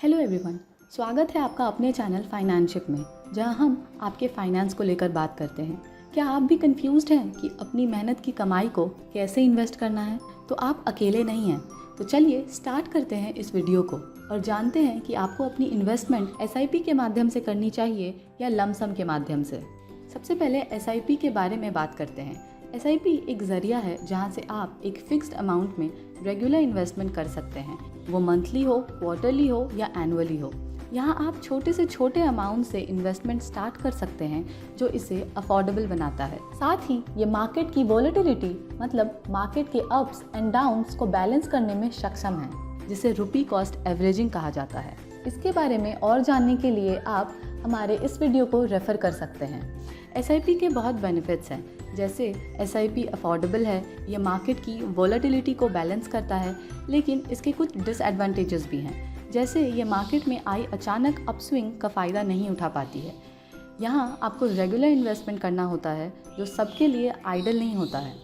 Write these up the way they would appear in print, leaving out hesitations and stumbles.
Hello everyone, स्वागत है आपका अपने चैनल फाइनेंशिप में, जहां हम आपके फाइनेंस को लेकर बात करते हैं। क्या आप भी कंफ्यूज्ड हैं कि अपनी मेहनत की कमाई को कैसे इन्वेस्ट करना है? तो आप अकेले नहीं हैं। तो चलिए स्टार्ट करते हैं इस वीडियो को और जानते हैं कि आपको अपनी इन्वेस्टमेंट एसआईपी के माध्यम से करनी चाहिए या लमसम के माध्यम से। सबसे पहले एसआईपी के बारे में बात करते हैं। एसआईपी एक ज़रिया है जहां से आप एक फिक्स्ड अमाउंट में रेगुलर इन्वेस्टमेंट कर सकते हैं, वो मंथली हो, क्वार्टरली हो या एनुअली हो। यहाँ आप छोटे से छोटे अमाउंट से इन्वेस्टमेंट स्टार्ट कर सकते हैं, जो इसे अफोर्डेबल बनाता है। साथ ही ये मार्केट की वोलेटिलिटी मतलब मार्केट के अप्स एंड डाउन्स को बैलेंस करने में सक्षम है, जिसे रुपी कॉस्ट एवरेजिंग कहा जाता है। इसके बारे में और जानने के लिए आप हमारे इस वीडियो को रेफर कर सकते हैं। एसआईपी के बहुत बेनिफिट्स हैं, जैसे एसआईपी अफोर्डेबल है, ये मार्केट की वोलेटिलिटी को बैलेंस करता है, लेकिन इसके कुछ डिसएडवांटेजेस भी हैं, जैसे ये मार्केट में आई अचानक अपस्विंग का फ़ायदा नहीं उठा पाती है। यहाँ आपको रेगुलर इन्वेस्टमेंट करना होता है, जो सबके लिए आइडल नहीं होता है।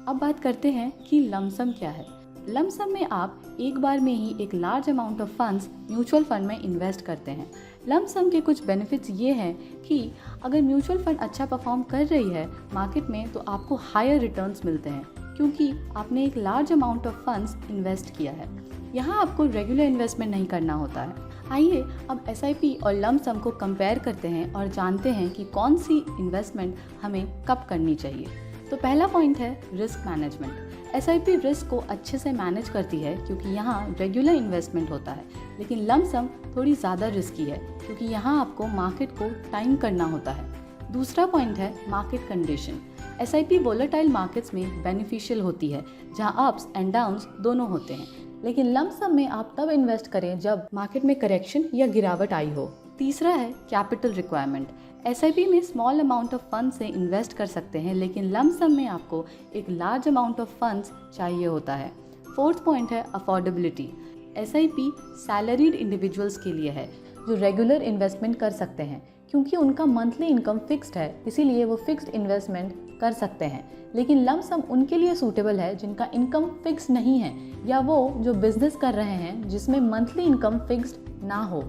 अब बात करते हैं कि लमसम क्या है। लमसम में आप एक बार में ही एक large amount of funds mutual fund में इन्वेस्ट करते हैं। लमसम के कुछ बेनिफिट्स ये हैं कि अगर म्यूचुअल फंड अच्छा परफॉर्म कर रही है मार्केट में, तो आपको हायर रिटर्न्स मिलते हैं, क्योंकि आपने एक large amount of funds invest किया है। यहाँ आपको रेगुलर इन्वेस्टमेंट नहीं करना होता है। आइए अब एसआईपी और लमसम को कंपेयर करते हैं और जानते हैं कि कौन सी इन्वेस्टमेंट हमें कब करनी चाहिए। तो पहला पॉइंट है रिस्क मैनेजमेंट। एसआईपी रिस्क को अच्छे से मैनेज करती है, क्योंकि यहाँ रेगुलर इन्वेस्टमेंट होता है, लेकिन लमसम थोड़ी ज़्यादा रिस्की है, क्योंकि यहाँ आपको मार्केट को टाइम करना होता है। दूसरा पॉइंट है market condition. SIP volatile markets में बेनिफिशियल होती है, जहाँ अप्स एंड डाउन्स दोनों होते हैं, लेकिन लमसम में आप तब इन्वेस्ट करें जब मार्केट में करेक्शन या गिरावट आई हो। तीसरा है कैपिटल रिक्वायरमेंट। एसआईपी में स्मॉल अमाउंट ऑफ फंड से इन्वेस्ट कर सकते हैं, लेकिन लमसम में आपको एक लार्ज अमाउंट ऑफ फंड्स चाहिए होता है। फोर्थ पॉइंट है अफोर्डेबिलिटी। एसआईपी सैलरीड इंडिविजुअल्स के लिए है, जो रेगुलर इन्वेस्टमेंट कर सकते हैं, क्योंकि उनका मंथली इनकम फिक्स्ड है, इसीलिए वो फिक्स्ड इन्वेस्टमेंट कर सकते हैं। लेकिन लमसम उनके लिए सूटेबल है जिनका इनकम फिक्स नहीं है, या वो जो बिजनेस कर रहे हैं जिसमें मंथली इनकम फिक्स्ड ना हो।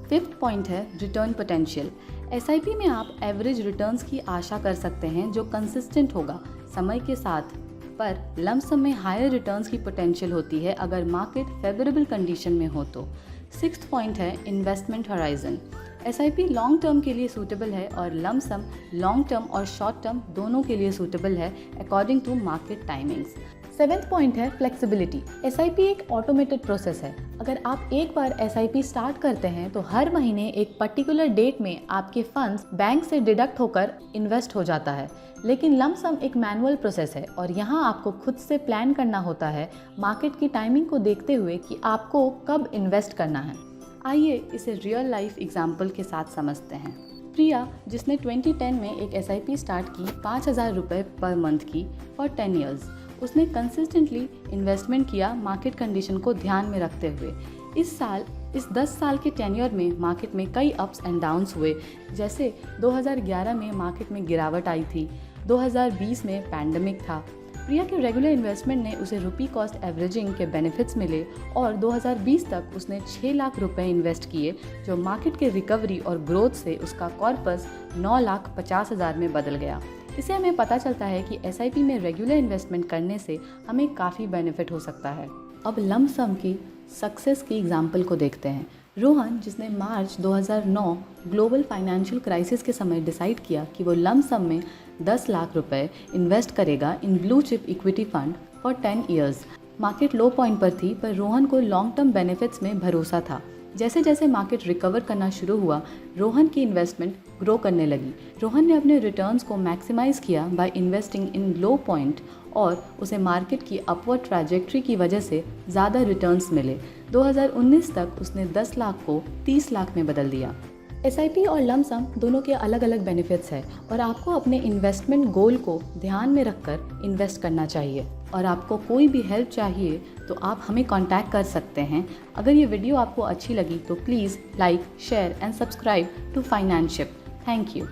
फिफ्थ पॉइंट है रिटर्न पोटेंशियल। एसआईपी में आप एवरेज रिटर्न्स की आशा कर सकते हैं, जो कंसिस्टेंट होगा समय के साथ, पर लमसम में हायर रिटर्न्स की पोटेंशियल होती है अगर मार्केट फेवरेबल कंडीशन में हो तो। सिक्स्थ पॉइंट है investment horizon. SIP long term के लिए सूटेबल है और लमसम लॉन्ग टर्म और शॉर्ट टर्म दोनों के लिए सूटेबल है according to market timings. Seventh point है फ्लेक्सिबिलिटी। एसआईपी एक ऑटोमेटेड प्रोसेस है। अगर आप एक बार एसआईपी स्टार्ट करते हैं तो हर महीने एक पर्टिकुलर डेट में आपके फंड्स बैंक से डिडक्ट होकर इन्वेस्ट हो जाता है। लेकिन लमसम एक मैनुअल प्रोसेस है और यहाँ आपको खुद से प्लान करना होता है मार्केट की टाइमिंग को देखते हुए कि आपको कब इन्वेस्ट करना है। आइए इसे रियल लाइफ एग्जाम्पल के साथ समझते हैं। प्रिया, जिसने 2010 में एक एसआईपी स्टार्ट की 5,000 रुपये पर मंथ की फॉर 10 ईयर्स, उसने कंसिस्टेंटली इन्वेस्टमेंट किया मार्केट कंडीशन को ध्यान में रखते हुए। इस 10 साल के टेन्योर में मार्केट में कई अप्स एंड डाउन्स हुए, जैसे 2011 में मार्केट में गिरावट आई थी, 2020 में पैंडेमिक था। प्रिया के रेगुलर इन्वेस्टमेंट ने उसे रुपी कॉस्ट एवरेजिंग के बेनिफिट्स मिले और 2020 तक उसने 6 लाख रुपए इन्वेस्ट किए, जो मार्केट के रिकवरी और ग्रोथ से उसका कॉर्पस 9,50,000 में बदल गया। इससे हमें पता चलता है कि एसआईपी में रेगुलर इन्वेस्टमेंट करने से हमें काफ़ी बेनिफिट हो सकता है। अब लमसम की सक्सेस की एग्जाम्पल को देखते हैं। रोहन, जिसने मार्च 2009 ग्लोबल फाइनेंशियल क्राइसिस के समय डिसाइड किया कि वो लमसम में 10 लाख रुपए इन्वेस्ट करेगा in blue chip equity fund for 10 years. Market low point पर थी, पर रोहन को लॉन्ग टर्म बेनिफिट्स में भरोसा था। जैसे जैसे मार्केट रिकवर करना शुरू हुआ, रोहन की इन्वेस्टमेंट ग्रो करने लगी। रोहन ने अपने रिटर्न्स को मैक्सिमाइज किया by investing in low point, और उसे मार्केट की अपवर्ड ट्रैजेक्टरी की वजह से ज़्यादा रिटर्न्स मिले। 2019 तक उसने 10 लाख को 30 लाख में बदल दिया। एसआईपी और लमसम दोनों के अलग अलग बेनिफिट्स हैं, और आपको अपने इन्वेस्टमेंट गोल को ध्यान में रखकर इन्वेस्ट करना चाहिए। और आपको कोई भी हेल्प चाहिए तो आप हमें कांटेक्ट कर सकते हैं। अगर ये वीडियो आपको अच्छी लगी तो please like, share and subscribe to Financeship. Thank you.